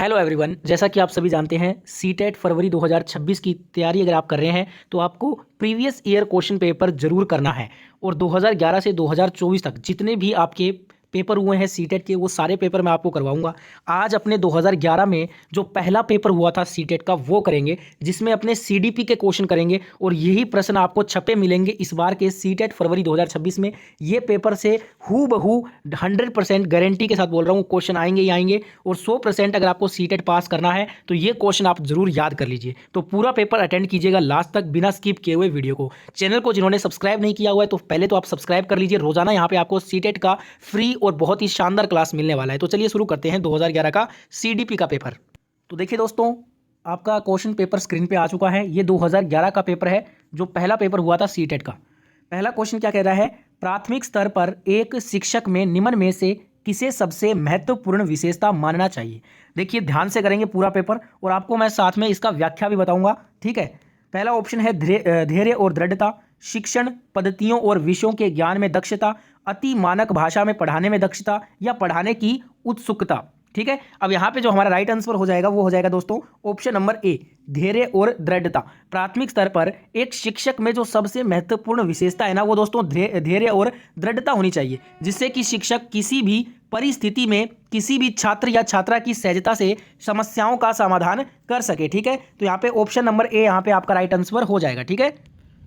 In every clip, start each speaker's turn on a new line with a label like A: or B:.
A: Hello everyone, जैसा कि आप सभी जानते हैं सीटेट फरवरी 2026 की तैयारी अगर आप कर रहे हैं तो आपको प्रीवियस ईयर क्वेश्चन पेपर जरूर करना है। और 2011 से 2024 तक जितने भी आपके पेपर हुए हैं सीटेट के वो सारे पेपर मैं आपको करवाऊंगा। आज अपने 2011 में जो पहला पेपर हुआ था सीटेट का वो करेंगे, जिसमें अपने सीडीपी के क्वेश्चन करेंगे और यही प्रश्न आपको छपे मिलेंगे इस बार के सीटेट फरवरी 2026 में। ये पेपर से हूबहू 100% गारंटी के साथ बोल रहा हूँ क्वेश्चन आएंगे ही आएंगे। और 100% अगर आपको सीटेट पास करना है तो ये क्वेश्चन आप जरूर याद कर लीजिए। तो पूरा पेपर अटेंड कीजिएगा लास्ट तक बिना स्किप किए हुए वीडियो को। चैनल को जिन्होंने सब्सक्राइब नहीं किया हुआ है तो पहले तो आप सब्सक्राइब कर लीजिए। रोजाना यहाँ पे आपको सीटेट का फ्री और बहुत ही शानदार क्लास मिलने वाला है। तो चलिए शुरू करते हैं 2011 का सीडीपी का पेपर। तो देखिए दोस्तों, आपका क्वेश्चन पेपर स्क्रीन पे आ चुका है। ये 2011 का पेपर है जो पहला पेपर हुआ था सीटेट का। पहला क्वेश्चन क्या कह रहा है, प्राथमिक स्तर पर एक शिक्षक में निम्न में से किसे सबसे महत्वपूर्ण विशेषता मानना चाहिए। देखिए ध्यान से करेंगे पूरा पेपर और आपको मैं साथ में इसका व्याख्या भी बताऊंगा। ठीक है, पहला ऑप्शन है धैर्य और दृढ़ता, शिक्षण पद्धतियों और विषयों के ज्ञान में दक्षता, अति मानक भाषा में पढ़ाने में दक्षता, या पढ़ाने की उत्सुकता। ठीक है, अब यहाँ पे जो हमारा राइट आंसर हो जाएगा वो हो जाएगा दोस्तों ऑप्शन नंबर ए, धैर्य और दृढ़ता। प्राथमिक स्तर पर एक शिक्षक में जो सबसे महत्वपूर्ण विशेषता है ना वो दोस्तों धैर्य और दृढ़ता होनी चाहिए, जिससे कि शिक्षक किसी भी परिस्थिति में किसी भी छात्र या छात्रा की सहजता से समस्याओं का समाधान कर सके। ठीक है, तो यहाँ पे ऑप्शन नंबर ए यहाँ पे आपका राइट आंसर हो जाएगा। ठीक है,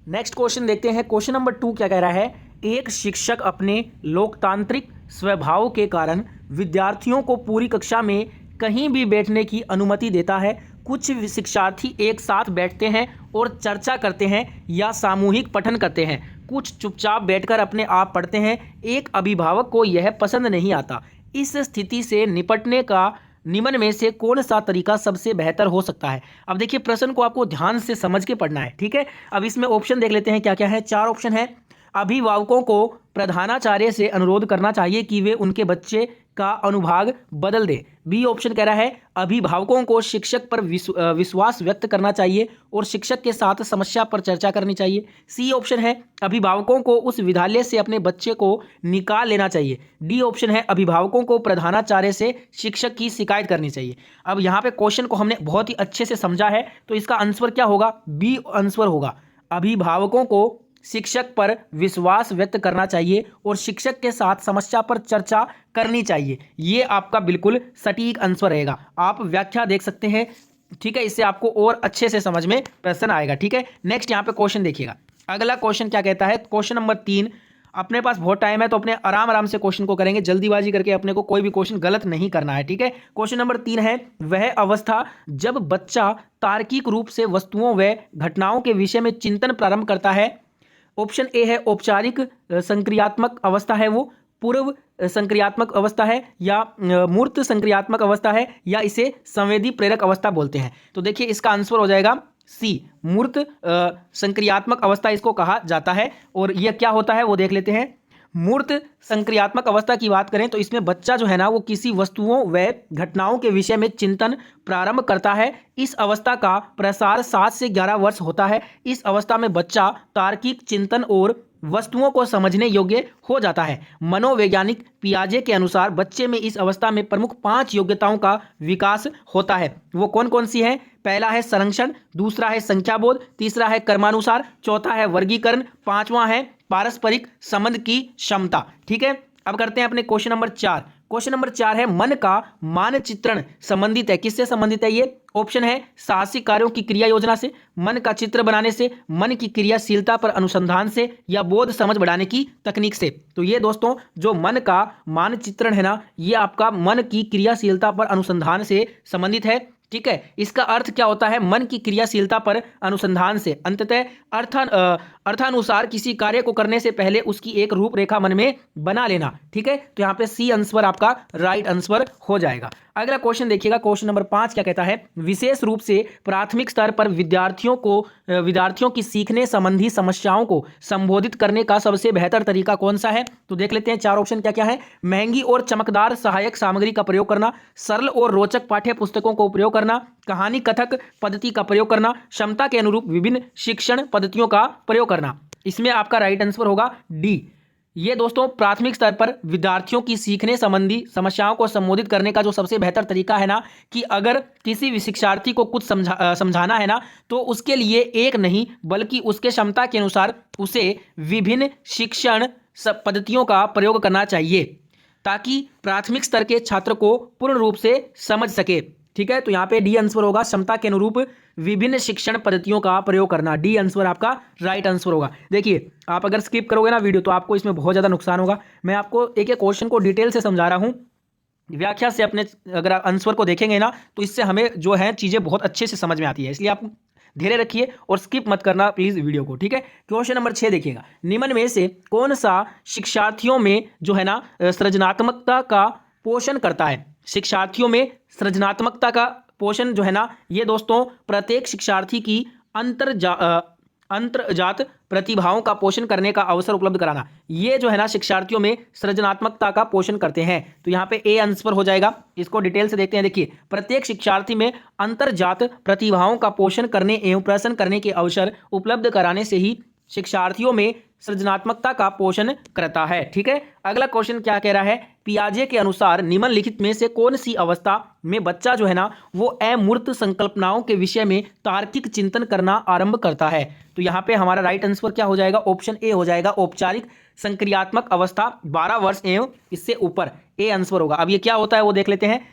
A: नेक्स्ट क्वेश्चन देखते हैं। क्वेश्चन नंबर 2 क्या कह रहा है, एक शिक्षक अपने लोकतांत्रिक स्वभाव के कारण विद्यार्थियों को पूरी कक्षा में कहीं भी बैठने की अनुमति देता है। कुछ शिक्षार्थी एक साथ बैठते हैं और चर्चा करते हैं या सामूहिक पठन करते हैं, कुछ चुपचाप बैठकर अपने आप पढ़ते हैं। एक अभिभावक को यह पसंद नहीं आता। इस स्थिति से निपटने का निम्न में से कौन सा तरीका सबसे बेहतर हो सकता है। अब देखिए प्रश्न को आपको ध्यान से समझ के पढ़ना है। ठीक है, अब इसमें ऑप्शन देख लेते हैं क्या क्या है। 4 ऑप्शन है। अभिभावकों को प्रधानाचार्य से अनुरोध करना चाहिए कि वे उनके बच्चे का अनुभाग बदल दें। बी ऑप्शन कह रहा है अभिभावकों को शिक्षक पर विश्वास व्यक्त करना चाहिए और शिक्षक के साथ समस्या पर चर्चा करनी चाहिए। सी ऑप्शन है अभिभावकों को उस विद्यालय से अपने बच्चे को निकाल लेना चाहिए। डी ऑप्शन है अभिभावकों को प्रधानाचार्य से शिक्षक की शिकायत करनी चाहिए। अब यहाँ पे क्वेश्चन को हमने बहुत ही अच्छे से समझा है तो इसका आंसर क्या होगा, बी आंसर होगा। अभिभावकों को शिक्षक पर विश्वास व्यक्त करना चाहिए और शिक्षक के साथ समस्या पर चर्चा करनी चाहिए। ये आपका बिल्कुल सटीक आंसर रहेगा। आप व्याख्या देख सकते हैं। ठीक है, इससे आपको और अच्छे से समझ में प्रश्न आएगा। ठीक है, नेक्स्ट यहाँ पे क्वेश्चन देखिएगा। अगला क्वेश्चन क्या कहता है, क्वेश्चन नंबर 3। अपने पास बहुत टाइम है तो अपने आराम आराम से क्वेश्चन को करेंगे, जल्दीबाजी करके अपने को कोई भी क्वेश्चन गलत नहीं करना है। ठीक है, क्वेश्चन नंबर 3 है, वह अवस्था जब बच्चा तार्किक रूप से वस्तुओं व घटनाओं के विषय में चिंतन प्रारंभ करता है। ऑप्शन ए है औपचारिक संक्रियात्मक अवस्था है, वो पूर्व संक्रियात्मक अवस्था है, या मूर्त संक्रियात्मक अवस्था है, या इसे संवेदी प्रेरक अवस्था बोलते हैं। तो देखिए इसका आंसर हो जाएगा सी, मूर्त संक्रियात्मक अवस्था इसको कहा जाता है। और यह क्या होता है वो देख लेते हैं। मूर्त संक्रियात्मक अवस्था की बात करें तो इसमें बच्चा जो है ना वो किसी वस्तुओं व घटनाओं के विषय में चिंतन प्रारंभ करता है। इस अवस्था का प्रसार 7 से 11 वर्ष होता है। इस अवस्था में बच्चा तार्किक चिंतन और वस्तुओं को समझने योग्य हो जाता है। मनोवैज्ञानिक पियाजे के अनुसार बच्चे में इस अवस्था में प्रमुख 5 योग्यताओं का विकास होता है। वो कौन कौन सी है? पहला है संरक्षण, दूसरा है संख्याबोध, तीसरा है कर्मानुसार, चौथा है वर्गीकरण, पांचवा है पारस्परिक संबंध की क्षमता। ठीक है, अब करते हैं अपने क्वेश्चन नंबर 4। क्वेश्चन नंबर 4 है, मन का मानचित्रण संबंधित है, किससे संबंधित है ये? ऑप्शन है साहसिक कार्यों की क्रिया योजना से, मन का चित्र बनाने से, मन की क्रियाशीलता पर अनुसंधान से, या बोध समझ बढ़ाने की तकनीक से। तो ये दोस्तों जो मन का मानचित्रण है ना ये आपका मन की क्रियाशीलता पर अनुसंधान से संबंधित है। ठीक है, इसका अर्थ क्या होता है? मन की क्रियाशीलता पर अनुसंधान से अंततः अर्थानुसार किसी कार्य को करने से पहले उसकी एक रूपरेखा मन में बना लेना। ठीक है, तो यहाँ पे सी आंसर आपका राइट आंसर हो जाएगा। अगला क्वेश्चन देखिएगा, क्वेश्चन नंबर 5 क्या कहता है, विशेष रूप से प्राथमिक स्तर पर विद्यार्थियों की सीखने संबंधी समस्याओं को संबोधित करने का सबसे बेहतर तरीका कौन सा है? तो देख लेते हैं 4 ऑप्शन क्या क्या है। महंगी और चमकदार सहायक सामग्री का प्रयोग करना, सरल और रोचक पाठ्य पुस्तकों को प्रयोग करना, कहानी कथक पद्धति का प्रयोग करना, क्षमता के अनुरूप विभिन्न शिक्षण पद्धतियों का प्रयोग करना। इसमें आपका राइट आंसर होगा डी, ये दोस्तों प्राथमिक स्तर पर विद्यार्थियों की सीखने संबंधी समस्याओं को संबोधित करने का जो सबसे बेहतर तरीका है ना, कि अगर किसी भी शिक्षार्थी को कुछ समझाना है ना, तो उसके लिए एक नहीं बल्कि उसके क्षमता के अनुसार उसे विभिन्न शिक्षण पद्धतियों का प्रयोग करना चाहिए, ताकि प्राथमिक स्तर के छात्र को पूर्ण रूप से समझ सके। ठीक है, तो यहाँ पे डी आंसर होगा, क्षमता के अनुरूप विभिन्न शिक्षण पद्धतियों का प्रयोग करना। डी आंसर आपका राइट आंसर होगा। देखिए, आप अगर स्किप करोगे ना वीडियो तो आपको इसमें बहुत ज़्यादा नुकसान होगा। मैं आपको एक एक क्वेश्चन को डिटेल से समझा रहा हूँ, व्याख्या से अपने अगर आंसर को देखेंगे ना तो इससे हमें जो है चीज़ें बहुत अच्छे से समझ में आती है, इसलिए आप धैर्य रखिए और स्किप मत करना प्लीज़ वीडियो को। ठीक है, क्वेश्चन नंबर 6 देखिएगा, निम्न में से कौन सा शिक्षार्थियों में जो है ना सृजनात्मकता का पोषण करता है। शिक्षार्थियों में सृजनात्मकता का पोषण जो है ना, ये दोस्तों प्रत्येक शिक्षार्थी की अंतर्जात प्रतिभाओं का पोषण करने का अवसर उपलब्ध कराना, ये जो है ना शिक्षार्थियों में सृजनात्मकता का पोषण करते हैं। तो यहाँ पे ए आंसर हो जाएगा। इसको डिटेल से देखते हैं। देखिए, प्रत्येक शिक्षार्थी में अंतर्जात प्रतिभाओं का पोषण करने एवं प्रदर्शन करने के अवसर उपलब्ध कराने से ही शिक्षार्थियों में सृजनात्मकता का पोषण करता है। ठीक है, अगला क्वेश्चन क्या कह रहा है, पियाजे के अनुसार निम्नलिखित में से कौन सी अवस्था में बच्चा जो है ना वो अमूर्त संकल्पनाओं के विषय में तार्किक चिंतन करना आरंभ करता है। तो यहाँ पे हमारा राइट आंसर क्या हो जाएगा, ऑप्शन ए हो जाएगा, औपचारिक संक्रियात्मक अवस्था 12 वर्ष एवं इससे ऊपर, ए आंसर होगा। अब ये क्या होता है वो देख लेते हैं।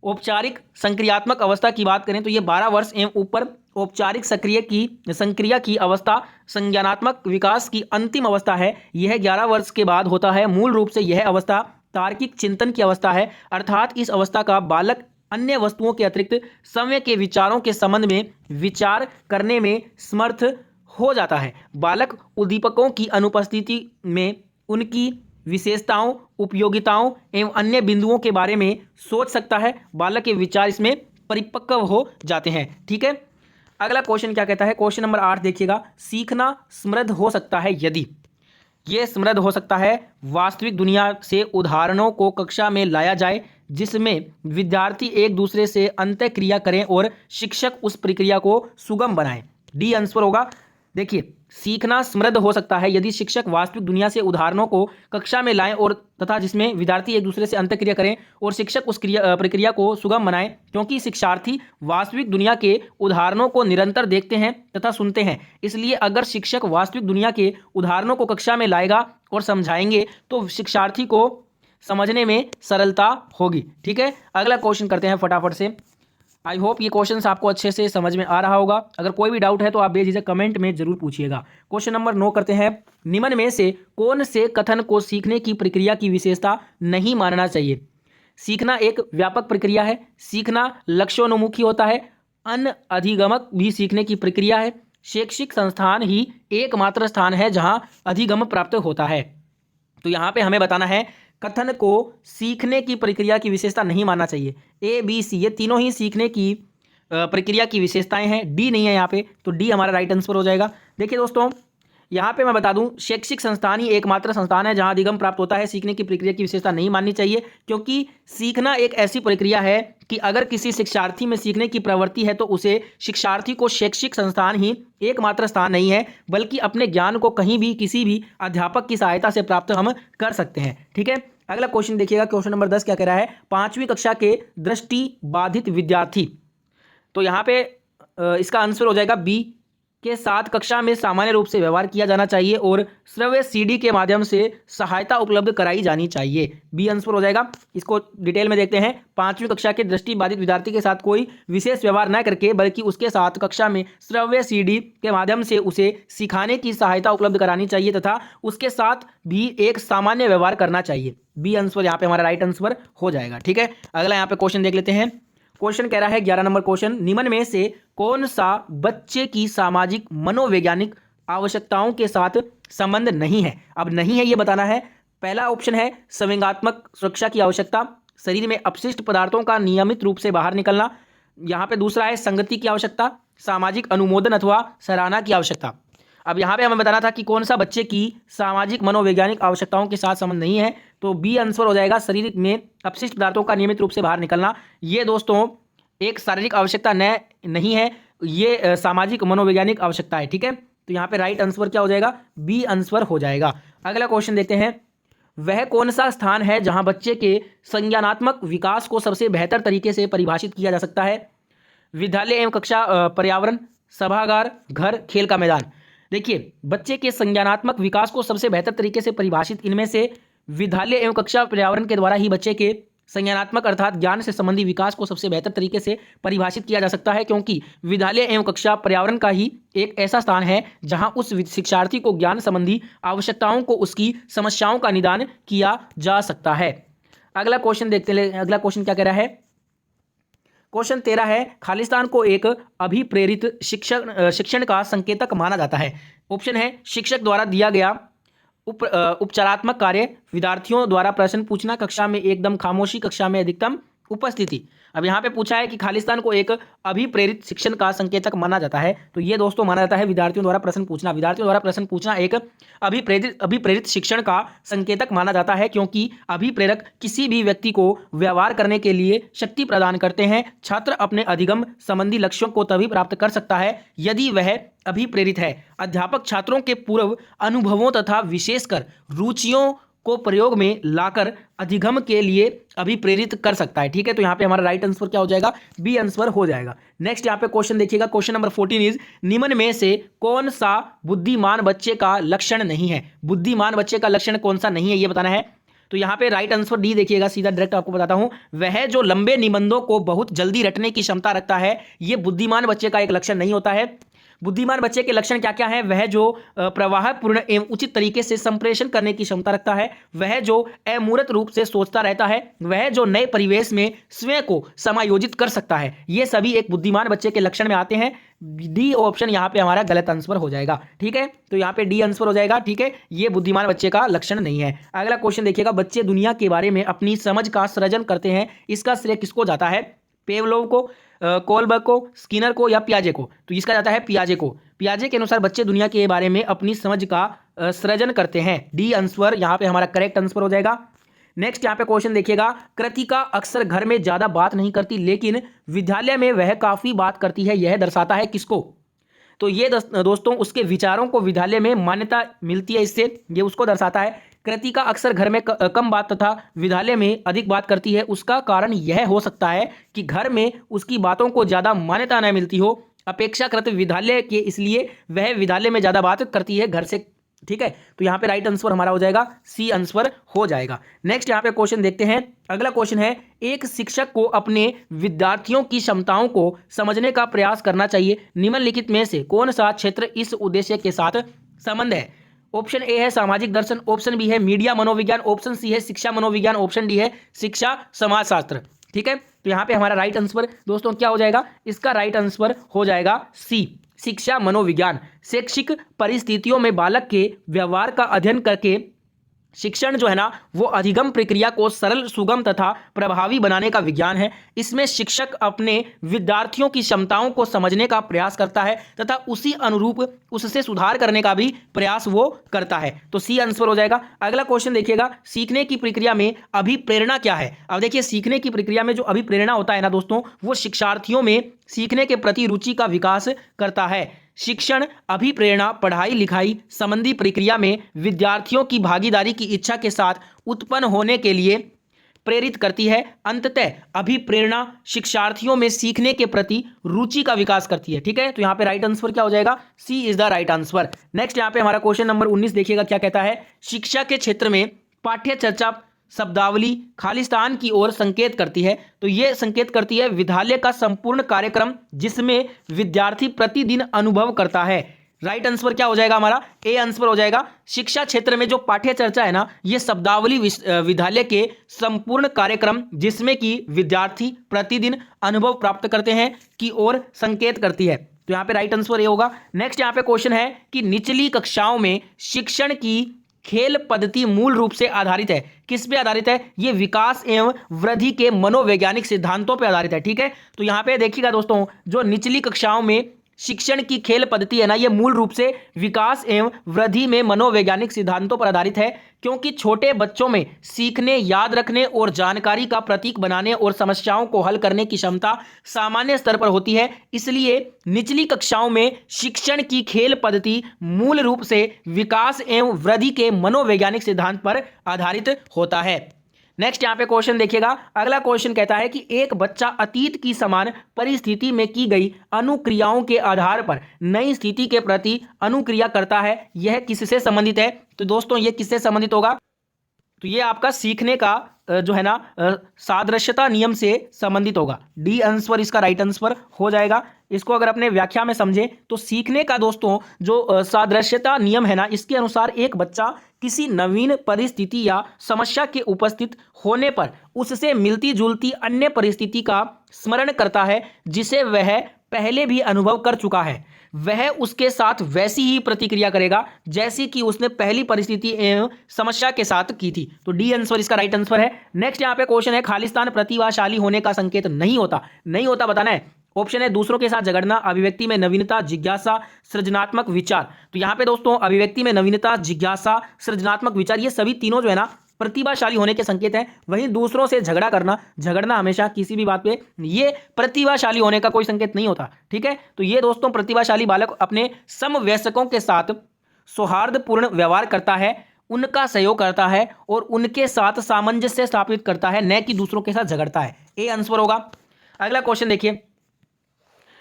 A: औपचारिक संक्रियात्मक अवस्था की बात करें तो ये 12 वर्ष एवं ऊपर औपचारिक संक्रिया की अवस्था संज्ञानात्मक विकास की अंतिम अवस्था है। यह 11 वर्ष के बाद होता है। मूल रूप से यह अवस्था तार्किक चिंतन की अवस्था है, अर्थात इस अवस्था का बालक अन्य वस्तुओं के अतिरिक्त समय के विचारों के संबंध में विचार करने में समर्थ हो जाता है। बालक उद्दीपकों की अनुपस्थिति में उनकी विशेषताओं, उपयोगिताओं एवं अन्य बिंदुओं के बारे में सोच सकता है। बालक के विचार इसमें परिपक्व हो जाते हैं। ठीक है, अगला क्वेश्चन क्या कहता है, क्वेश्चन नंबर 8 देखिएगा, सीखना समृद्ध हो सकता है यदि, ये समृद्ध हो सकता है वास्तविक दुनिया से उदाहरणों को कक्षा में लाया जाए जिसमें विद्यार्थी एक दूसरे से अंतःक्रिया करें और शिक्षक उस प्रक्रिया को सुगम बनाएं। डी आंसर होगा। देखिए, सीखना समृद्ध हो सकता है यदि शिक्षक वास्तविक दुनिया से उदाहरणों को कक्षा में लाएं और तथा जिसमें विद्यार्थी एक दूसरे से अंतःक्रिया करें और शिक्षक उस प्रक्रिया को सुगम बनाएं, क्योंकि शिक्षार्थी वास्तविक दुनिया के उदाहरणों को निरंतर देखते हैं तथा सुनते हैं। इसलिए अगर शिक्षक वास्तविक दुनिया के उदाहरणों को कक्षा में लाएगा और समझाएंगे तो शिक्षार्थी को समझने में सरलता होगी। ठीक है, अगला क्वेश्चन करते हैं फटाफट से। आई होप ये क्वेश्चन आपको अच्छे से समझ में आ रहा होगा। अगर कोई भी डाउट है तो आप बेझिझक कमेंट में जरूर पूछिएगा। क्वेश्चन नंबर 9 करते हैं, निम्न में से कौन से कथन को सीखने की प्रक्रिया की विशेषता नहीं मानना चाहिए। सीखना एक व्यापक प्रक्रिया है, सीखना लक्ष्योन्मुखी होता है, अनधिगमक भी सीखने की प्रक्रिया है, शैक्षिक संस्थान ही एकमात्र स्थान है जहां अधिगम प्राप्त होता है। तो यहाँ पे हमें बताना है कथन को सीखने की प्रक्रिया की विशेषता नहीं मानना चाहिए। ए बी सी ये तीनों ही सीखने की प्रक्रिया की विशेषताएं हैं। डी नहीं है यहाँ पे, तो डी हमारा राइट आंसर हो जाएगा। देखिए दोस्तों, यहाँ पे मैं बता दूं, शैक्षिक संस्थान ही एकमात्र संस्थान है जहां अधिगम प्राप्त होता है। सीखने की प्रक्रिया की विशेषता नहीं माननी चाहिए, क्योंकि सीखना एक ऐसी प्रक्रिया है कि अगर किसी शिक्षार्थी में सीखने की प्रवृत्ति है तो उसे शिक्षार्थी को शैक्षिक संस्थान ही एकमात्र स्थान नहीं है, बल्कि अपने ज्ञान को कहीं भी किसी भी अध्यापक की सहायता से प्राप्त हम कर सकते हैं। ठीक है, अगला क्वेश्चन देखिएगा, क्वेश्चन नंबर 10 क्या कह रहा है, 5वीं कक्षा के दृष्टि बाधित विद्यार्थी। तो यहाँ पे इसका आंसर हो जाएगा बी, के साथ कक्षा में सामान्य रूप से व्यवहार किया जाना चाहिए और श्रव्य सीडी के माध्यम से सहायता उपलब्ध कराई जानी चाहिए। बी आंसर हो जाएगा। इसको डिटेल में देखते हैं। 5वीं कक्षा के दृष्टिबाधित विद्यार्थी के साथ कोई विशेष व्यवहार न करके बल्कि उसके साथ कक्षा में श्रव्य सीडी के माध्यम से उसे सिखाने की सहायता उपलब्ध करानी चाहिए तथा उसके साथ भी एक सामान्य व्यवहार करना चाहिए। बी आंसर यहाँ पे हमारा राइट आंसर हो जाएगा। ठीक है, अगला यहाँ पे क्वेश्चन देख लेते हैं। क्वेश्चन कह रहा है 11 नंबर क्वेश्चन, निम्न में से कौन सा बच्चे की सामाजिक मनोवैज्ञानिक आवश्यकताओं के साथ संबंध नहीं है। अब नहीं है ये बताना है। पहला ऑप्शन है संवेगात्मक सुरक्षा की आवश्यकता, शरीर में अपशिष्ट पदार्थों का नियमित रूप से बाहर निकलना। यहाँ पे दूसरा है संगति की आवश्यकता, सामाजिक अनुमोदन अथवा सराहना की आवश्यकता। अब यहाँ पे हमें बताना था कि कौन सा बच्चे की सामाजिक मनोवैज्ञानिक आवश्यकताओं के साथ संबंध नहीं है, तो बी आंसर हो जाएगा, शरीर में अपशिष्ट पदार्थों का नियमित रूप से बाहर निकलना। ये दोस्तों एक शारीरिक आवश्यकता नहीं है, ये सामाजिक मनोवैज्ञानिक आवश्यकता है। ठीक है, तो यहाँ पे राइट आंसर क्या हो जाएगा, बी आंसर हो जाएगा। अगला क्वेश्चन देखते हैं। वह कौन सा स्थान है जहां बच्चे के संज्ञानात्मक विकास को सबसे बेहतर तरीके से परिभाषित किया जा सकता है? विद्यालय एवं कक्षा, पर्यावरण, सभागार, घर, खेल का मैदान। देखिए, बच्चे के संज्ञानात्मक विकास को सबसे बेहतर तरीके से परिभाषित इनमें से विद्यालय एवं कक्षा पर्यावरण के द्वारा ही बच्चे के संज्ञानात्मक अर्थात ज्ञान से संबंधी विकास को सबसे बेहतर तरीके से परिभाषित किया जा सकता है, क्योंकि विद्यालय एवं कक्षा पर्यावरण का ही एक ऐसा स्थान है जहां उस शिक्षार्थी को ज्ञान संबंधी आवश्यकताओं को, उसकी समस्याओं का निदान किया जा सकता है। अगला क्वेश्चन देखते हैं। अगला क्वेश्चन क्या कह रहा है? क्वेश्चन 13 है, खालिस्तान को एक अभिप्रेरित शिक्षण का संकेतक माना जाता है। ऑप्शन है शिक्षक द्वारा दिया गया उपचारात्मक कार्य, विद्यार्थियों द्वारा प्रश्न पूछना, कक्षा में एकदम खामोशी, कक्षा में अधिकतम उपस्थिति। अब यहाँ पे पूछा है कि खालिस्तान को एक अभिप्रेरित शिक्षण का संकेतक माना जाता है, तो ये दोस्तों माना जाता है विद्यार्थियों द्वारा प्रश्न पूछना। विद्यार्थियों द्वारा प्रश्न पूछना एक अभिप्रेरित शिक्षण का संकेतक माना जाता है, क्योंकि अभिप्रेरक किसी भी व्यक्ति को व्यवहार करने के लिए शक्ति प्रदान करते हैं। छात्र अपने अधिगम संबंधी लक्ष्यों को तभी प्राप्त कर सकता है यदि वह अभिप्रेरित है। अध्यापक छात्रों के पूर्व अनुभवों तथा विशेषकर रुचियों को प्रयोग में लाकर अधिगम के लिए अभिप्रेरित कर सकता है। ठीक है, तो यहाँ पे हमारा राइट आंसर क्या हो जाएगा? बी आंसर हो जाएगा। नेक्स्ट यहाँ पे क्वेश्चन देखिएगा, क्वेश्चन नंबर 14 इज, निम्न में से कौन सा बुद्धिमान बच्चे का लक्षण नहीं है? बुद्धिमान बच्चे का लक्षण कौन सा नहीं है ये बताना है। तो यहाँ पे राइट आंसर डी देखिएगा, सीधा डायरेक्ट आपको बताता हूँ, वह जो लंबे निबंधों को बहुत जल्दी रटने की क्षमता रखता है, ये बुद्धिमान बच्चे का एक लक्षण नहीं होता है। बुद्धिमान बच्चे के लक्षण क्या क्या हैं? वह जो प्रवाहपूर्ण एवं उचित तरीके से संप्रेषण करने की क्षमता रखता है, वह जो अमूर्त रूप से सोचता रहता है, वह जो नए परिवेश में स्वयं को समायोजित कर सकता है। ये सभी एक बुद्धिमान बच्चे के लक्षण में आते हैं। डी ऑप्शन यहाँ पे हमारा गलत आंसर हो जाएगा। ठीक है, तो यहाँ पे डी आंसर हो जाएगा। ठीक है, ये बुद्धिमान बच्चे का लक्षण नहीं है। अगला क्वेश्चन देखिएगा, बच्चे दुनिया के बारे में अपनी समझ का सृजन करते हैं, इसका श्रेय किसको जाता है? पेवलोव को, कोलबर्ग को, स्किनर को या पियाजे को? तो इसका जाता है पियाजे को। पियाजे के अनुसार बच्चे दुनिया के बारे में अपनी समझ का सृजन करते हैं। डी आंसर यहाँ पे हमारा करेक्ट आंसर हो जाएगा। नेक्स्ट यहाँ पे क्वेश्चन देखिएगा, कृतिका अक्सर घर में ज्यादा बात नहीं करती लेकिन विद्यालय में वह काफी बात करती है, यह दर्शाता है किसको? तो ये दोस्तों उसके विचारों को विद्यालय में मान्यता मिलती है, इससे ये उसको दर्शाता है। कृतिका अक्सर घर में कम बात तथा विद्यालय में अधिक बात करती है, उसका कारण यह हो सकता है कि घर में उसकी बातों को ज़्यादा मान्यता न मिलती हो अपेक्षाकृत विद्यालय के, इसलिए वह विद्यालय में ज़्यादा बात करती है घर से। ठीक है, तो यहाँ पे राइट आंसर हमारा हो जाएगा सी आंसर हो जाएगा। नेक्स्ट यहाँ पे क्वेश्चन देखते हैं। अगला क्वेश्चन है, एक शिक्षक को अपने विद्यार्थियों की क्षमताओं को समझने का प्रयास करना चाहिए, निम्नलिखित में से कौन सा क्षेत्र इस उद्देश्य के साथ संबंध है? ऑप्शन ए है सामाजिक दर्शन, ऑप्शन बी है मीडिया मनोविज्ञान, ऑप्शन सी है शिक्षा मनोविज्ञान, ऑप्शन डी है शिक्षा समाजशास्त्र। ठीक है, तो यहाँ पे हमारा राइट आंसर दोस्तों क्या हो जाएगा? इसका राइट आंसर हो जाएगा सी, शिक्षा मनोविज्ञान। शैक्षिक परिस्थितियों में बालक के व्यवहार का अध्ययन करके शिक्षण जो है ना वो अधिगम प्रक्रिया को सरल, सुगम तथा प्रभावी बनाने का विज्ञान है। इसमें शिक्षक अपने विद्यार्थियों की क्षमताओं को समझने का प्रयास करता है तथा उसी अनुरूप उससे सुधार करने का भी प्रयास वो करता है, तो सी आंसर हो जाएगा। अगला क्वेश्चन देखिएगा, सीखने की प्रक्रिया में अभिप्रेरणा क्या है? अब देखिए, सीखने की प्रक्रिया में जो अभिप्रेरणा होता है ना दोस्तों, वो शिक्षार्थियों में सीखने के प्रति रुचि का विकास करता है। शिक्षण अभिप्रेरणा पढ़ाई लिखाई संबंधी प्रक्रिया में विद्यार्थियों की भागीदारी की इच्छा के साथ उत्पन्न होने के लिए प्रेरित करती है। अंततः अभिप्रेरणा शिक्षार्थियों में सीखने के प्रति रुचि का विकास करती है। ठीक है, तो यहाँ पे राइट आंसर क्या हो जाएगा? C is the right answer. Next यहाँ पे हमारा क्वेश्चन नंबर 19 देखिएगा क्या कहता है, शिक्षा के क्षेत्र में पाठ्य चर्चा शब्दावली खालिस्तान की ओर संकेत करती है। तो ये संकेत करती है विद्यालय का संपूर्ण कार्यक्रम जिसमें विद्यार्थी प्रतिदिन अनुभव करता है। राइट आंसर क्या हो जाएगा हमारा? ए आंसर हो जाएगा। शिक्षा क्षेत्र में जो पाठ्य चर्चा है ना, ये शब्दावली विद्यालय के संपूर्ण कार्यक्रम जिसमें कि विद्यार्थी प्रतिदिन अनुभव प्राप्त करते हैं की ओर संकेत करती है। तो यहाँ पे राइट आंसर ये होगा। नेक्स्ट यहाँ पे क्वेश्चन है कि निचली कक्षाओं में शिक्षण की खेल पद्धति मूल रूप से आधारित है, किस पे आधारित है? ये विकास एवं वृद्धि के मनोवैज्ञानिक सिद्धांतों पे आधारित है। ठीक है, तो यहाँ पे देखिएगा दोस्तों, जो निचली कक्षाओं में शिक्षण की खेल पद्धति है ना, ये मूल रूप से विकास एवं वृद्धि में मनोवैज्ञानिक सिद्धांतों पर आधारित है, क्योंकि छोटे बच्चों में सीखने, याद रखने और जानकारी का प्रतीक बनाने और समस्याओं को हल करने की क्षमता सामान्य स्तर पर होती है। इसलिए निचली कक्षाओं में शिक्षण की खेल पद्धति मूल रूप से विकास एवं वृद्धि के मनोवैज्ञानिक सिद्धांत पर आधारित होता है। नेक्स्ट यहाँ पे क्वेश्चन देखिएगा। अगला क्वेश्चन कहता है कि एक बच्चा अतीत की समान परिस्थिति में की गई अनुक्रियाओं के आधार पर नई स्थिति के प्रति अनुक्रिया करता है, यह किससे संबंधित है? तो दोस्तों ये किससे संबंधित होगा? तो ये आपका सीखने का जो है ना सादृश्यता नियम से संबंधित होगा। डी आंसर इसका राइट आंसर हो जाएगा। इसको अगर अपने व्याख्या में समझें तो सीखने का दोस्तों जो सादृश्यता नियम है ना, इसके अनुसार एक बच्चा किसी नवीन परिस्थिति या समस्या के उपस्थित होने पर उससे मिलती जुलती अन्य परिस्थिति का स्मरण करता है जिसे वह पहले भी अनुभव कर चुका है। वह उसके साथ वैसी ही प्रतिक्रिया करेगा जैसी कि उसने पहली परिस्थिति एवं समस्या के साथ की थी। तो डी आंसर इसका राइट आंसर है। नेक्स्ट यहाँ पे क्वेश्चन है, खालिस्तान प्रतिभाशाली होने का संकेत नहीं होता। नहीं होता बताना है। ऑप्शन है दूसरों के साथ झगड़ना, अभिव्यक्ति में नवीनता, जिज्ञासा, सृजनात्मक विचार। तो यहाँ पे दोस्तों अभिव्यक्ति में नवीनता, जिज्ञासा, सृजनात्मक विचार, ये सभी तीनों जो है ना प्रतिभाशाली होने के संकेत हैं। वहीं दूसरों से झगड़ना हमेशा किसी भी बात पे, ये प्रतिभाशाली होने का कोई संकेत नहीं होता। ठीक है, तो ये दोस्तों प्रतिभाशाली बालक अपने समवयस्कों के साथ सौहार्दपूर्ण व्यवहार करता है, उनका सहयोग करता है और उनके साथ सामंजस्य स्थापित करता है, न कि दूसरों के साथ झगड़ता है। ए आंसर होगा। अगला क्वेश्चन देखिए,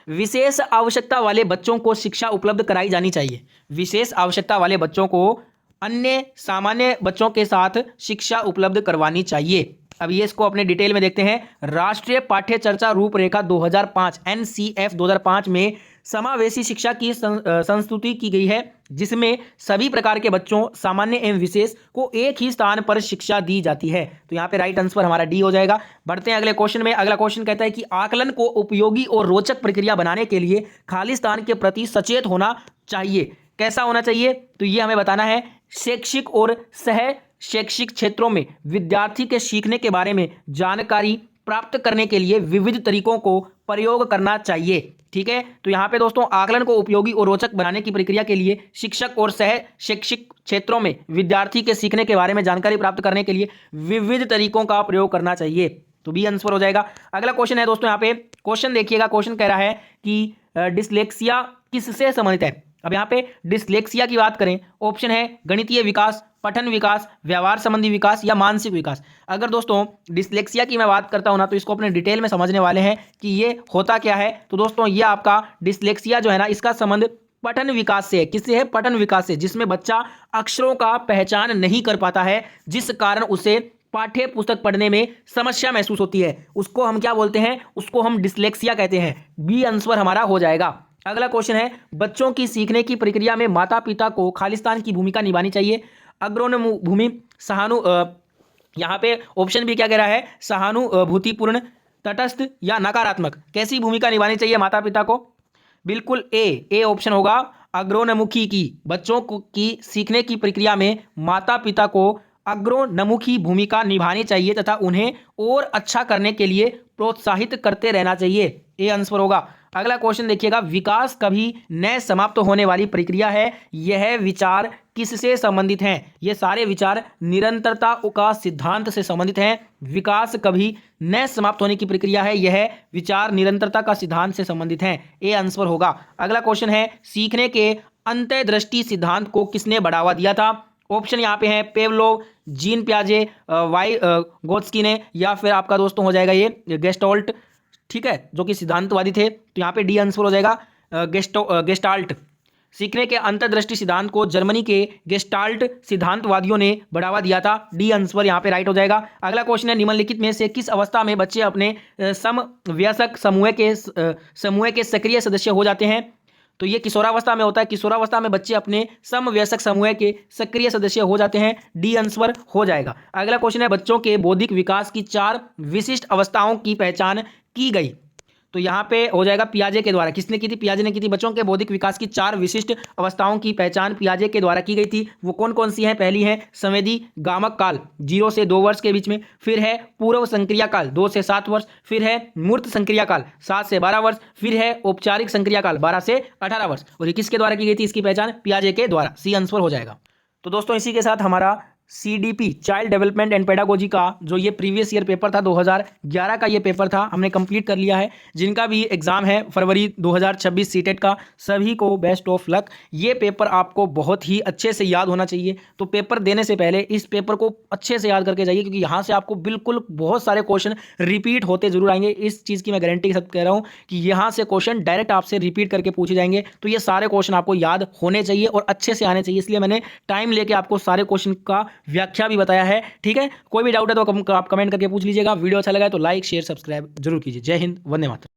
A: विशेष आवश्यकता वाले बच्चों को शिक्षा उपलब्ध कराई जानी चाहिए। विशेष आवश्यकता वाले बच्चों को अन्य सामान्य बच्चों के साथ शिक्षा उपलब्ध करवानी चाहिए। अब ये इसको अपने डिटेल में देखते हैं। राष्ट्रीय पाठ्य चर्चा रूपरेखा 2005 NCF 2005 में समावेशी शिक्षा की संस्तुति की गई है, जिसमें सभी प्रकार के बच्चों सामान्य एवं विशेष को एक ही स्थान पर शिक्षा दी जाती है। तो यहाँ पे राइट आंसर हमारा डी हो जाएगा। बढ़ते हैं अगले क्वेश्चन में। अगला क्वेश्चन कहता है कि आकलन को उपयोगी और रोचक प्रक्रिया बनाने के लिए खालिस्तान के प्रति सचेत होना चाहिए। कैसा होना चाहिए? तो ये हमें बताना है। शैक्षिक और सह शैक्षिक क्षेत्रों में विद्यार्थी के सीखने के बारे में जानकारी प्राप्त करने के लिए विविध तरीकों को प्रयोग करना चाहिए। ठीक है, तो यहाँ पे दोस्तों आकलन को उपयोगी और रोचक बनाने की प्रक्रिया के लिए शिक्षक और सह शैक्षिक क्षेत्रों में विद्यार्थी के सीखने के बारे में जानकारी प्राप्त करने के लिए विविध तरीकों का प्रयोग करना चाहिए। तो बी आंसर हो जाएगा। अगला क्वेश्चन है दोस्तों, यहाँ पे क्वेश्चन देखिएगा। क्वेश्चन कह रहा है कि डिसलेक्सिया किससे संबंधित है। अब यहाँ पे डिसलेक्सिया की बात करें, ऑप्शन है गणितीय विकास, पठन विकास, व्यवहार संबंधी विकास या मानसिक विकास। अगर दोस्तों डिसलेक्सिया की मैं बात करता हूं ना, तो इसको अपने डिटेल में समझने वाले हैं कि ये होता क्या है। तो दोस्तों ये आपका डिसलेक्सिया जो है ना, इसका संबंध पठन विकास से है। किससे है? पठन विकास से, जिसमें बच्चा अक्षरों का पहचान नहीं कर पाता है, जिस कारण उसे पाठ्य पुस्तक पढ़ने में समस्या महसूस होती है। उसको हम क्या बोलते हैं? उसको हम डिसलेक्सिया कहते हैं। बी आंसर हमारा हो जाएगा। अगला क्वेश्चन है, बच्चों की सीखने की प्रक्रिया में माता पिता को खालिस्तान की भूमिका निभानी चाहिए। अग्रभूमि, यहाँ पे ऑप्शन भी क्या कह रहा है? सहानुभूतिपूर्ण, तटस्थ या नकारात्मक। कैसी भूमिका निभानी चाहिए माता पिता को? बिल्कुल ए ऑप्शन होगा, अग्रोन्मुखी की। बच्चों की सीखने की प्रक्रिया में माता पिता को अग्रोन्मुखी भूमिका निभानी चाहिए तथा उन्हें और अच्छा करने के लिए प्रोत्साहित करते रहना चाहिए। ए आंसर होगा। अगला क्वेश्चन देखिएगा, विकास कभी न समाप्त होने वाली प्रक्रिया है। यह विचार किससे संबंधित हैं? ये सारे विचार निरंतरता का सिद्धांत से संबंधित हैं। विकास कभी न समाप्त होने की प्रक्रिया है, यह विचार निरंतरता का सिद्धांत से संबंधित हैं। ए आंसर होगा। अगला क्वेश्चन है, सीखने के अंतर्दृष्टि सिद्धांत को किसने बढ़ावा दिया था? ऑप्शन यहाँ पे है पेवलोव, जीन पियाजे, वाइगोत्स्की ने, या फिर आपका दोस्तों हो जाएगा ये गेस्टॉल्ट। ठीक है, जो कि सिद्धांतवादी थे। तो यहाँ पे डी आंसर हो जाएगा गेस्टाल्ट। सीखने के अंतर्दृष्टि सिद्धांत को जर्मनी के गेस्टाल्ट सिद्धांतवादियों ने बढ़ावा दिया था। डी आंसर यहाँ पे राइट हो जाएगा। अगला क्वेश्चन है, निम्नलिखित में से किस अवस्था में बच्चे अपने समवयस्क समूह के सक्रिय सदस्य हो जाते हैं? तो ये किशोरावस्था में होता है। किशोरावस्था में बच्चे अपने समवयस्क समूह के सक्रिय सदस्य हो जाते हैं। डी आंसर हो जाएगा। अगला क्वेश्चन है, बच्चों के बौद्धिक विकास की 4 विशिष्ट अवस्थाओं की पहचान की गई। तो यहाँ पे हो जाएगा पियाजे के द्वारा। किसने की थी? पियाजे ने की थी। बच्चों के बौद्धिक विकास की 4 विशिष्ट अवस्थाओं की पहचान पियाजे के द्वारा की गई थी। वो कौन कौन सी हैं? पहली है संवेदी गामक काल 0 से 2 वर्ष के बीच में, फिर है पूर्व संक्रिया काल 2 से 7 वर्ष, फिर है मूर्त संक्रिया काल 7 से 12 वर्ष, फिर है औपचारिक संक्रिया काल 12 से 18 वर्ष। और ये किसके द्वारा की गई थी इसकी पहचान? पियाजे के द्वारा। सी आंसर हो जाएगा। तो दोस्तों इसी के साथ हमारा CDP child development and pedagogy का जो ये प्रीवियस ईयर पेपर था 2011 का ये पेपर था, हमने कंप्लीट कर लिया है। जिनका भी एग्जाम है फरवरी 2026 सीटेट का, सभी को बेस्ट ऑफ लक। ये पेपर आपको बहुत ही अच्छे से याद होना चाहिए। तो पेपर देने से पहले इस पेपर को अच्छे से याद करके जाइए, क्योंकि यहाँ से आपको बिल्कुल बहुत सारे क्वेश्चन रिपीट होते जरूर आएंगे। इस चीज़ की मैं गारंटी के साथ कह रहा हूँ कि यहाँ से क्वेश्चन डायरेक्ट आपसे रिपीट करके पूछे जाएंगे। तो ये सारे क्वेश्चन आपको याद होने चाहिए और अच्छे से आने चाहिए, इसलिए मैंने टाइम लेके आपको सारे क्वेश्चन का व्याख्या भी बताया है। ठीक है, कोई भी डाउट है तो आप कमेंट करके पूछ लीजिएगा। वीडियो अच्छा लगा है तो लाइक शेयर सब्सक्राइब जरूर कीजिए। जय हिंद, वंदे मातरम।